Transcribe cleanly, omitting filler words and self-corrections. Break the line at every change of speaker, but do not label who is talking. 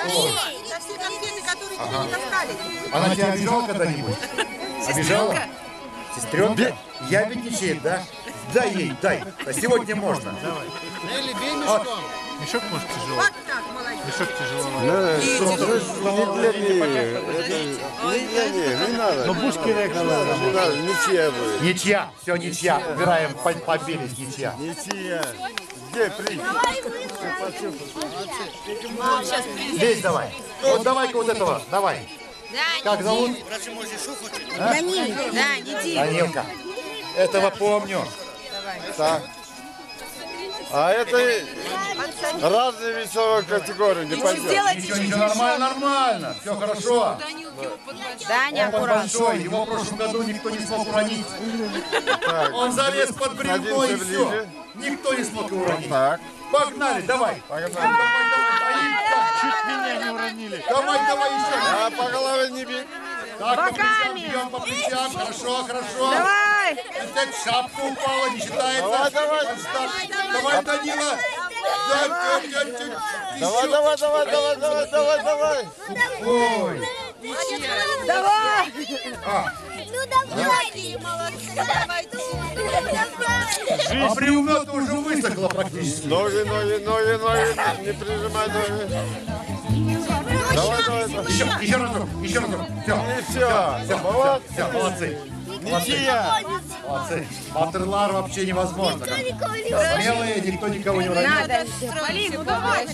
За все конфеты, которые тебе не достали.
Она тебя обижала когда-нибудь? Обижала? Сестренка? Я ведь ничей, да? Дай ей, дай. А сегодня можно.
Давай. Нелли, бей мешком. Мешок может тяжело.
Вот так, молодец.
Мешок тяжело.
Не для них, не надо.
Но бушки рекла.
Не надо, ничья будет.
Ничья, все ничья. Убираем, побились, ничья.
Ничья. Где приз?
Здесь давай. Вот давай-ка вот этого, давай. Как зовут?
Данил. Да, не Дима.
Данилка. Этого помню.
Так. А это разные весовые категории, не пойдет.
Ничего, нормально. Все хорошо.
Даня,
Он
аккуратно.
большой, его в прошлом году никто не смог уронить.
Так.
Он залез под бревно и
Садимся
все.
ближе.
Никто не смог его уронить.
Так.
Погнали, давай.
Погнали.
Чуть меня не уронили.
Давай еще.
А по голове не бить.
Так, по плечам бьем, по плечам. Хорошо.
Давай.
Опять шапка упала, не считается.
Давай.
Давай, Данила.
Давай.
Ой.
Давай.
А бревно-то уже высохло практически.
Ноги, не прижимай ноги. Давай.
Еще разок. Все.
Вот.
Все, молодцы.
Ничья.
Молодцы. Ватерлар вообще невозможно. Смелые, никто никого не уронил.
Надо. Полин, ну давай.